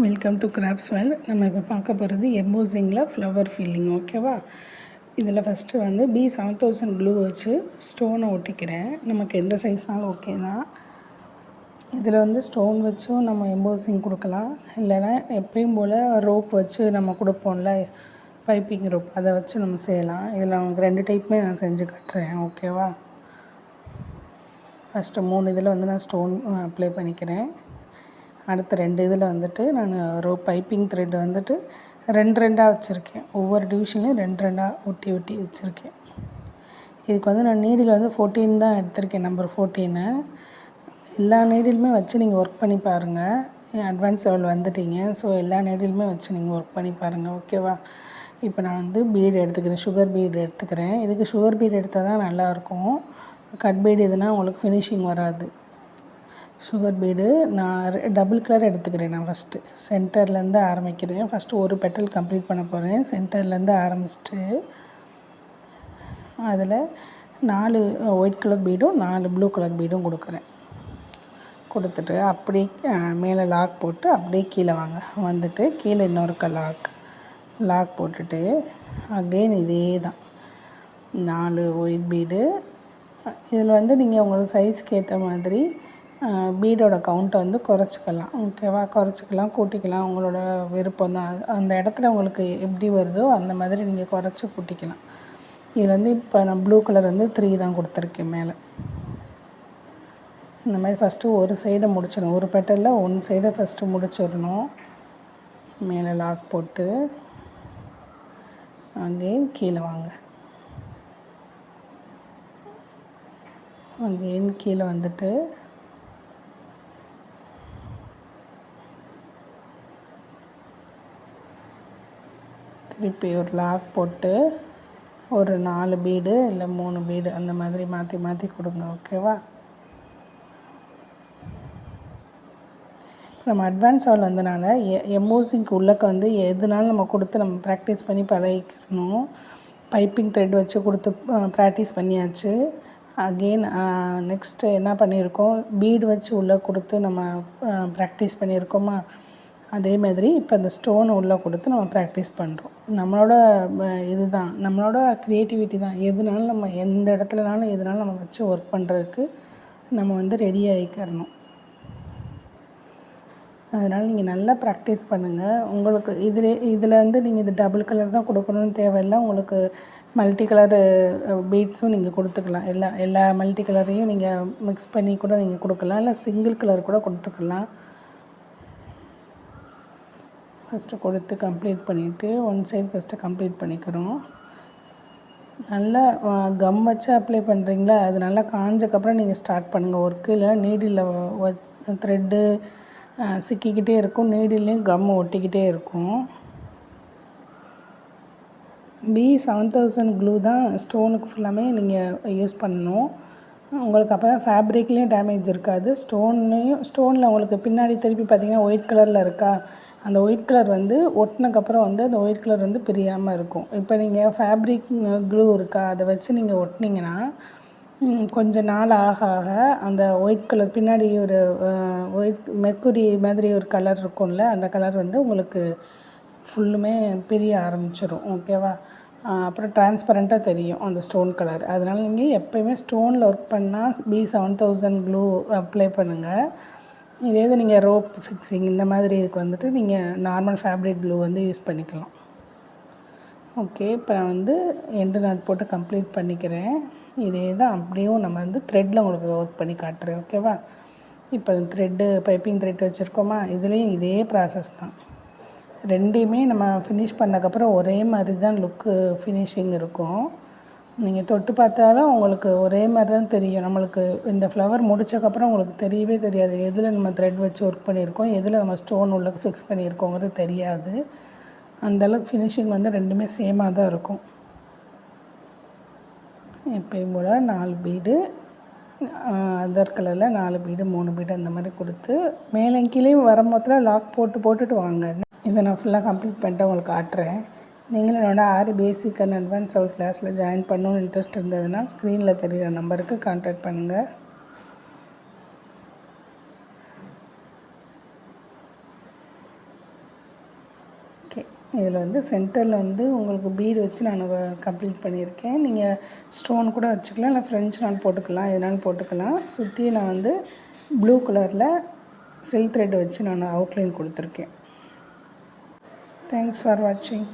Welcome to crafts world. நம்ம இப்போ பார்க்க போகிறது எம்போசிங்கில் ஃப்ளவர் ஃபில்லிங். ஓகேவா? இதில் ஃபஸ்ட்டு வந்து B7000 க்ளூ வச்சு ஸ்டோனை ஒட்டிக்கிறேன். நமக்கு எந்த சைஸ்னாலும் ஓகே தான். இதில் வந்து ஸ்டோன் வச்சும் நம்ம எம்போசிங் கொடுக்கலாம், இல்லைன்னா எப்பயும் போல் ரோப் வச்சு நம்ம கொடுப்போம்ல, பைப்பிங் ரோப், அதை வச்சு நம்ம செய்யலாம். இதில் நமக்கு 2 டைப்புமே நான் செஞ்சு காட்டுறேன். ஓகேவா? ஃபஸ்ட்டு 3 இதில் வந்து நான் ஸ்டோன் அப்ளை பண்ணிக்கிறேன். அடுத்த 2 இதில் வந்துட்டு நான் பைப்பிங் த்ரெட் வந்துட்டு 2 வச்சுருக்கேன். ஒவ்வொரு டிவிஷன்லையும் 2 ஒட்டி ஒட்டி வச்சுருக்கேன். இதுக்கு வந்து நான் நீடில் வந்து 14 தான் எடுத்திருக்கேன், நம்பர் 14. எல்லா நீடிலுமே வச்சு நீங்கள் ஒர்க் பண்ணி பாருங்கள். அட்வான்ஸ் லெவல் வந்துட்டீங்க, ஸோ எல்லா நீடிலுமே வச்சு நீங்கள் ஒர்க் பண்ணி பாருங்கள். ஓகேவா? இப்போ நான் வந்து பீடு எடுத்துக்கிறேன், சுகர் பீடு எடுத்துக்கிறேன். இதுக்கு சுகர் பீடு எடுத்தால் தான் நல்லாயிருக்கும். கட் பீடு இதுனால் உங்களுக்கு ஃபினிஷிங் வராது. சுகர் பீடு நான் டபுள் கலர் எடுத்துக்கிறேன். நான் ஃபஸ்ட்டு சென்டர்லேருந்து ஆரம்பிக்கிறேன். ஃபஸ்ட்டு ஒரு பெட்டல் கம்ப்ளீட் பண்ண போகிறேன். சென்டர்லேருந்து ஆரம்பிச்சிட்டு அதில் 4 ஒயிட் கலர் பீடும் 4 ப்ளூ கலர் பீடும் கொடுக்குறேன். கொடுத்துட்டு அப்படியே மேலே லாக் போட்டு அப்படியே கீழே வந்துட்டு கீழே இன்னொருக்க லாக் போட்டுட்டு அகெயின் இதே தான் 4 ஒயிட் பீடு. இதில் வந்து நீங்கள் உங்களுக்கு சைஸ்க்கு ஏற்ற மாதிரி பீடோட கவுண்ட்டை வந்து குறைச்சிக்கலாம். ஓகேவா? குறைச்சிக்கலாம், கூட்டிக்கலாம், உங்களோட விருப்பம் தான். அந்த இடத்துல உங்களுக்கு எப்படி வருதோ அந்த மாதிரி நீங்கள் குறைச்சி கூட்டிக்கலாம். இதில் வந்து இப்போ நான் ப்ளூ கலர் வந்து 3 தான் கொடுத்துருக்கேன் மேலே. இந்த மாதிரி ஃபஸ்ட்டு ஒரு சைடை முடிச்சிடணும். ஒரு பெட்டலில் ஒன் சைடை ஃபஸ்ட்டு முடிச்சிடணும். மேலே லாக் போட்டு அகெயின் கீழே அகெயின் கீழே வந்துட்டு திருப்பி ஒரு லாக் போட்டு ஒரு 4 பீடு இல்லை 3 பீடு அந்த மாதிரி மாற்றி மாற்றி கொடுங்க. ஓகேவா? இப்போ நம்ம அட்வான்ஸ் லெவல் வந்தனால எம்போசிங்க்கு உள்ளக்க வந்து எதுனாலும் நம்ம கொடுத்து நம்ம ப்ராக்டிஸ் பண்ணி பழகிக்கணும். பைப்பிங் த்ரெட் வச்சு கொடுத்து ப்ராக்டிஸ் பண்ணியாச்சு. அகெயின் நெக்ஸ்ட்டு என்ன பண்ணியிருக்கோம், பீடு வச்சு உள்ளே கொடுத்து நம்ம ப்ராக்டிஸ் பண்ணியிருக்கோமா, அதே மாதிரி இப்போ அந்த ஸ்டோனை உள்ளே கொடுத்து நம்ம ப்ராக்டிஸ் பண்ணுறோம். நம்மளோட இதுதான், நம்மளோட க்ரியேட்டிவிட்டி தான். எதுனாலும் நம்ம எந்த இடத்துலனாலும் எதுனாலும் நம்ம வச்சு ஒர்க் பண்ணுறதுக்கு நம்ம வந்து ரெடி ஆகிக்கிறணும். அதனால் நீங்கள் நல்லா ப்ராக்டிஸ் பண்ணுங்கள். உங்களுக்கு இதில் வந்து நீங்கள் இது டபுள் கலர் தான் கொடுக்கணும்னு தேவையில்லை. உங்களுக்கு மல்டி கலரு பீட்ஸும் நீங்கள் கொடுத்துக்கலாம். எல்லா மல்டி கலரையும் நீங்கள் மிக்ஸ் பண்ணி கூட நீங்கள் கொடுக்கலாம், இல்லை சிங்கிள் கலர் கூட கொடுத்துக்கலாம். ஃபஸ்ட்டு கொடுத்து கம்ப்ளீட் பண்ணிவிட்டு ஒன் சைட் ஃபஸ்ட்டு கம்ப்ளீட் பண்ணிக்கிறோம். நல்லா கம் வச்சு அப்ளை பண்ணுறீங்களா, அது நல்லா காஞ்சக்கப்புறம் நீங்கள் ஸ்டார்ட் பண்ணுங்கள் ஒர்க்கு. இல்லை நீடில் த்ரெட்டு சிக்கிக்கிட்டே இருக்கும், நீடில்லையும் கம் ஒட்டிக்கிட்டே இருக்கும். B7000 க்ளூ தான் ஸ்டோனுக்கு ஃபுல்லாமே நீங்கள் யூஸ் பண்ணணும். உங்களுக்கு அப்போ தான் ஃபேப்ரிக்லேயும் டேமேஜ் இருக்காது. ஸ்டோனில் உங்களுக்கு பின்னாடி திருப்பி பார்த்திங்கன்னா ஒயிட் கலரில் இருக்கா, அந்த ஒயிட் கலர் வந்து ஒட்டினக்கப்புறம் வந்து அந்த ஒயிட் கலர் வந்து பிரியாமல் இருக்கும். இப்போ நீங்கள் ஃபேப்ரிக் க்ளூ இருக்கா, அதை வச்சு நீங்கள் ஒட்டினீங்கன்னா கொஞ்சம் நாள் ஆக ஆக அந்த ஒயிட் கலர் பின்னாடி ஒரு ஒயிட் மெர்க்குரி மாதிரி ஒரு கலர் இருக்கும்ல, அந்த கலர் வந்து உங்களுக்கு ஃபுல்லுமே பிரிய ஆரம்பிச்சிடும். ஓகேவா? அப்புறம் டிரான்ஸ்பரண்ட்டாக தெரியும் அந்த ஸ்டோன் கலர். அதனால் நீங்கள் எப்போயுமே ஸ்டோனில் ஒர்க் பண்ணால் B7000 க்ளூ அப்ளை பண்ணுங்கள். இதே இது நீங்கள் ரோப் ஃபிக்ஸிங் இந்த மாதிரி இதுக்கு வந்துட்டு நீங்கள் நார்மல் ஃபேப்ரிக் க்ளூ வந்து யூஸ் பண்ணிக்கலாம். ஓகே, இப்போ நான் வந்து எண்டு நாட் போட்டு கம்ப்ளீட் பண்ணிக்கிறேன். இதே தான் அப்படியும் நம்ம வந்து த்ரெட்டில் உங்களுக்கு ஒர்க் பண்ணி காட்டுறேன். ஓகேவா? இப்போ த்ரெட்டு பைப்பிங் த்ரெட் வச்சுருக்கோமா, இதுலேயும் இதே ப்ராசஸ் தான். ரெண்டையுமே நம்ம ஃபினிஷ் பண்ணக்கப்புறம் ஒரே மாதிரி தான் லுக்கு ஃபினிஷிங் இருக்கும். நீங்கள் தொட்டு பார்த்தாலும் உங்களுக்கு ஒரே மாதிரி தான் தெரியும். நம்மளுக்கு இந்த ஃப்ளவர் முடித்தக்கப்புறம் உங்களுக்கு தெரியவே தெரியாது எதில் நம்ம த்ரெட் வச்சு ஒர்க் பண்ணியிருக்கோம், எதில் நம்ம ஸ்டோன் உள்ள ஃபிக்ஸ் பண்ணியிருக்கோங்கிறது தெரியாது. அந்தளவுக்கு ஃபினிஷிங் வந்து ரெண்டுமே சேமாக தான் இருக்கும். எப்பயும் போல் 4 பீடு அதர் கலரில் 4 பீடு 3 பீடு அந்த மாதிரி கொடுத்து மேலே கீழே வரும்போதில் லாக் போட்டுட்டு வாங்க. இதை நான் ஃபுல்லாக கம்ப்ளீட் பண்ணிட்டு உங்களுக்கு காட்டுறேன். நீங்களும் என்னோட ஆரி பேசிக் அண்ட் அட்வான்ஸ் லெவல் கிளாஸில் ஜாயின் பண்ணணும்னு இன்ட்ரெஸ்ட் இருந்ததுன்னா ஸ்க்ரீனில் தெரிகிற நம்பருக்கு கான்டாக்ட் பண்ணுங்கள். ஓகே, இதில் சென்டரில் உங்களுக்கு பீடு வச்சு நான் கம்ப்ளீட் பண்ணியிருக்கேன். நீங்கள் ஸ்டோன் கூட வச்சுக்கலாம், இல்லை ஃப்ரெஞ்ச் நாட் போட்டுக்கலாம், எதுனாலும் போட்டுக்கலாம். சுற்றி நான் ப்ளூ கலரில் சில்க் த்ரெட் வச்சு நான் அவுட்லைன் கொடுத்துருக்கேன். தேங்க்ஸ் ஃபார் வாட்சிங்.